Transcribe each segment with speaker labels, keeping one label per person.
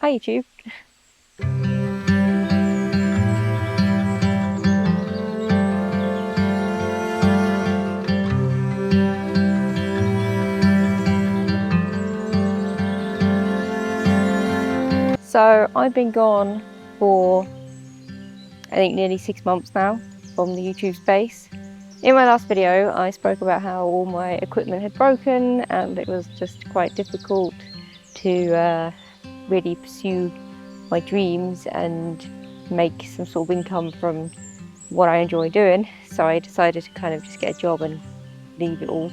Speaker 1: Hi YouTube. So I've been gone for I think nearly 6 months now from the YouTube space. In my last video I spoke about how all my equipment had broken and it was just quite difficult to really pursue my dreams and make some sort of income from what I enjoy doing. So I decided to kind of just get a job and leave it all.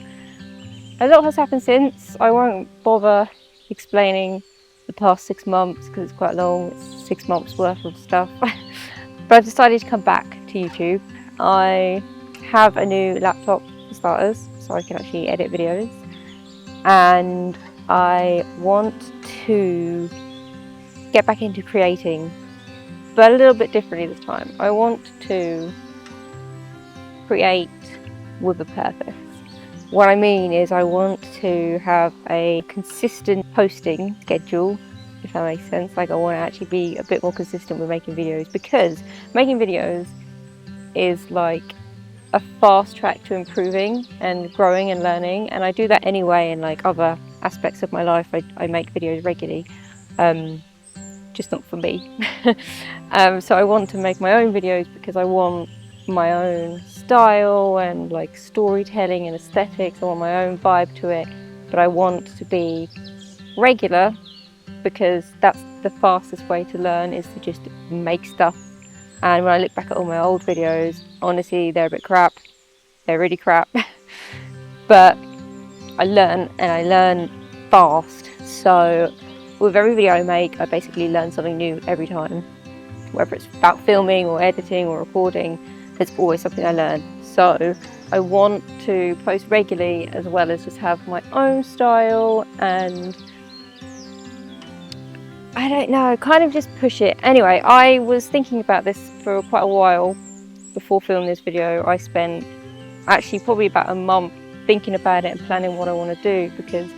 Speaker 1: A lot has happened since. I won't bother explaining the past 6 months because it's quite long. It's 6 months worth of stuff. But I've decided to come back to YouTube. I have a new laptop for starters, so I can actually edit videos. And I want to get back into creating, but a little bit differently this time. I want to create with a purpose. What I mean is I want to have a consistent posting schedule, if that makes sense. Like I want to actually be a bit more consistent with making videos, because making videos is like a fast track to improving and growing and learning, and I do that anyway in like other aspects of my life. I make videos regularly, just not for me. So I want to make my own videos because I want my own style and like storytelling and aesthetics. I want my own vibe to it, but I want to be regular because that's the fastest way to learn, is to just make stuff. And when I look back at all my old videos, honestly, they're a bit crap. They're really crap. But I learn, and I learn fast. So with every video I make, I basically learn something new every time. Whether it's about filming or editing or recording, there's always something I learn. So I want to post regularly, as well as just have my own style and I don't know, kind of just push it. Anyway, I was thinking about this for quite a while before filming this video. I spent actually probably about a month thinking about it and planning what I want to do, because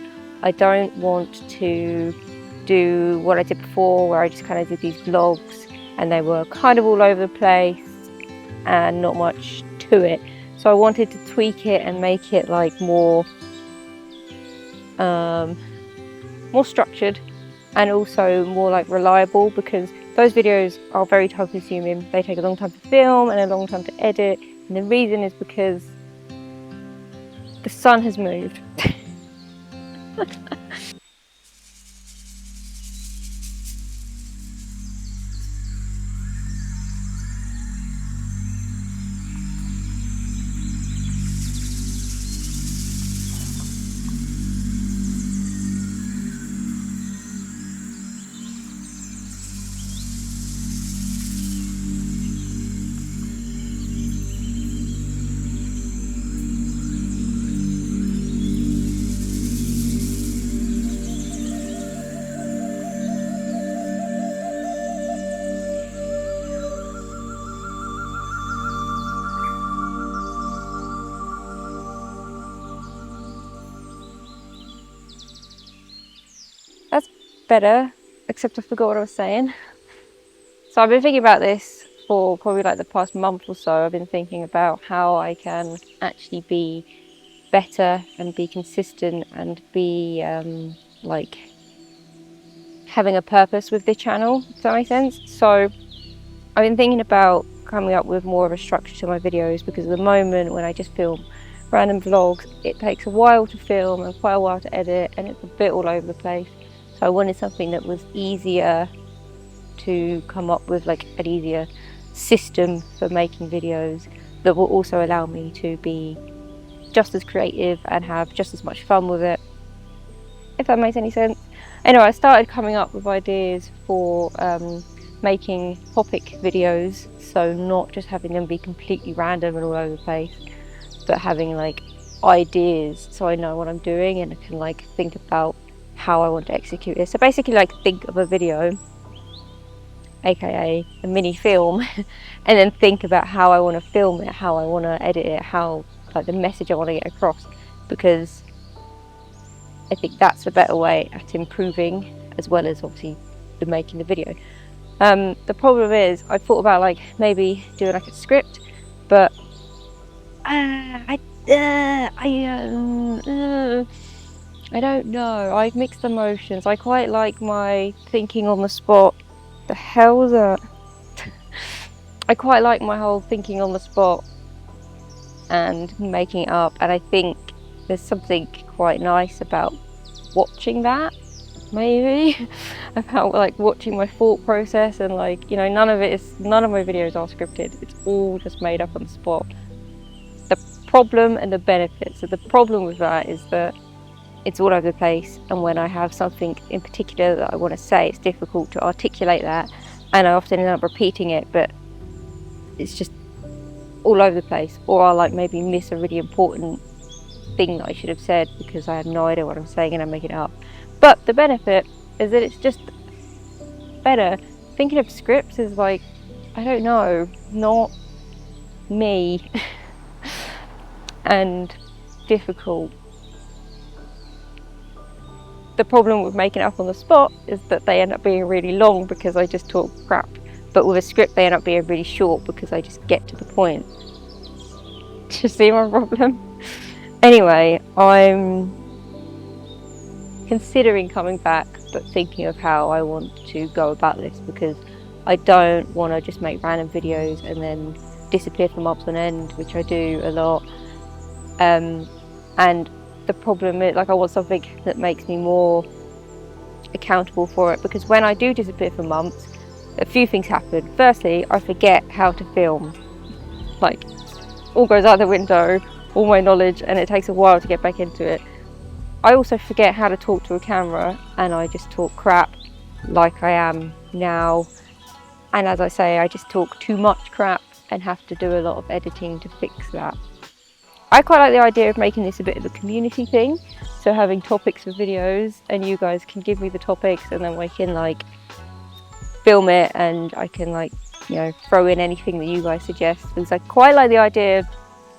Speaker 1: I don't want to do what I did before, where I just kind of did these vlogs and they were kind of all over the place and not much to it. So I wanted to tweak it and make it like more structured, and also more like reliable, because those videos are very time consuming. They take a long time to film and a long time to edit, and the reason is because the sun has moved. That's better, except I forgot what I was saying. So I've been thinking about this for probably like the past month or so. I've been thinking about how I can actually be better and be consistent and be like having a purpose with the channel, does that make sense? So I've been thinking about coming up with more of a structure to my videos, because at the moment when I just film random vlogs, it takes a while to film and quite a while to edit, and it's a bit all over the place. So I wanted something that was easier to come up with, like an easier system for making videos that will also allow me to be just as creative and have just as much fun with it, if that makes any sense. Anyway, I started coming up with ideas for making topic videos, so not just having them be completely random and all over the place, but having like ideas so I know what I'm doing and I can like think about how I want to execute it. So basically, like, think of a video, aka a mini film, and then think about how I want to film it, how I want to edit it, how, like, the message I want to get across, because I think that's a better way at improving, as well as obviously the making the video. The problem is I thought about like maybe doing like a script, but I don't know. I've mixed emotions. I quite like my thinking on the spot. The hell's that? I quite like my whole thinking on the spot and making it up, and I think there's something quite nice about watching that, maybe about like watching my thought process, and like, you know, none of my videos are scripted. It's all just made up on the spot. The problem and the benefits. So the problem with that is that it's all over the place, and when I have something in particular that I want to say, it's difficult to articulate that, and I often end up repeating it, but it's just all over the place, or I'll like maybe miss a really important thing that I should have said because I have no idea what I'm saying and I'm making it up. But the benefit is that it's just better. Thinking of scripts is like, I don't know, not me and difficult. The problem with making it up on the spot is that they end up being really long because I just talk crap. But with a script, they end up being really short because I just get to the point. Do you see my problem? Anyway, I'm considering coming back, but thinking of how I want to go about this, because I don't want to just make random videos and then disappear for months on end, which I do a lot. And the problem is, like, I want something that makes me more accountable for it, because when I do disappear for months, a few things happen. Firstly, I forget how to film. Like, all goes out the window, all my knowledge, and it takes a while to get back into it. I also forget how to talk to a camera, and I just talk crap like I am now. And as I say, I just talk too much crap and have to do a lot of editing to fix that. I quite like the idea of making this a bit of a community thing, so having topics for videos, and you guys can give me the topics, and then we can like film it, and I can, like, you know, throw in anything that you guys suggest, because I quite like the idea of,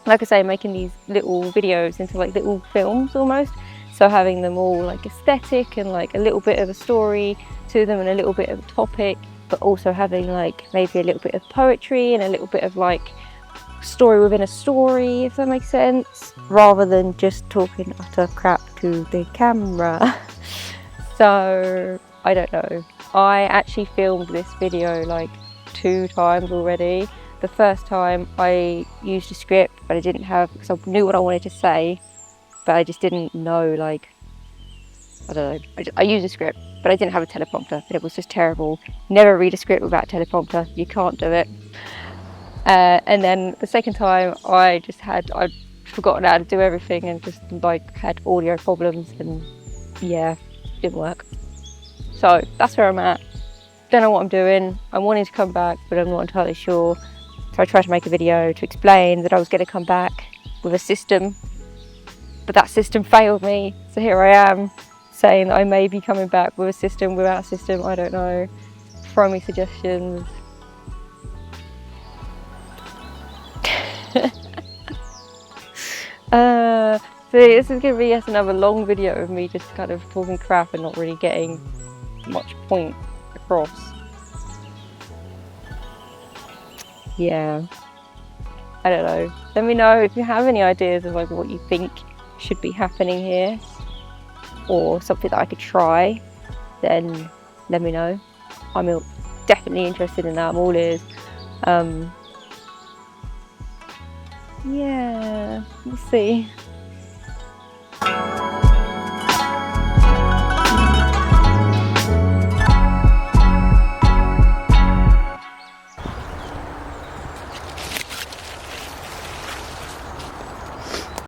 Speaker 1: like I say, making these little videos into like little films almost. So having them all like aesthetic and like a little bit of a story to them and a little bit of a topic, but also having like maybe a little bit of poetry and a little bit of like story within a story, if that makes sense, rather than just talking utter crap to the camera. So I don't know. I actually filmed this video like 2 times already. The first time I used a script, but I didn't have, because I knew what I wanted to say, but I just didn't know, like, I don't know. I used a script, but I didn't have a teleprompter, and it was just terrible. Never read a script without a teleprompter. You can't do it. And then the second time, I'd forgotten how to do everything and just like had audio problems, and yeah, didn't work. So that's where I'm at. Don't know what I'm doing. I'm wanting to come back, but I'm not entirely sure. So I tried to make a video to explain that I was going to come back with a system, but that system failed me. So here I am saying that I may be coming back with a system, without a system, I don't know. Throw me suggestions. So this is going to be yet another long video of me just kind of talking crap and not really getting much point across. Yeah, I don't know. Let me know if you have any ideas of like what you think should be happening here, or something that I could try, then let me know. I'm definitely interested in that. I'm all ears. Yeah, we'll see.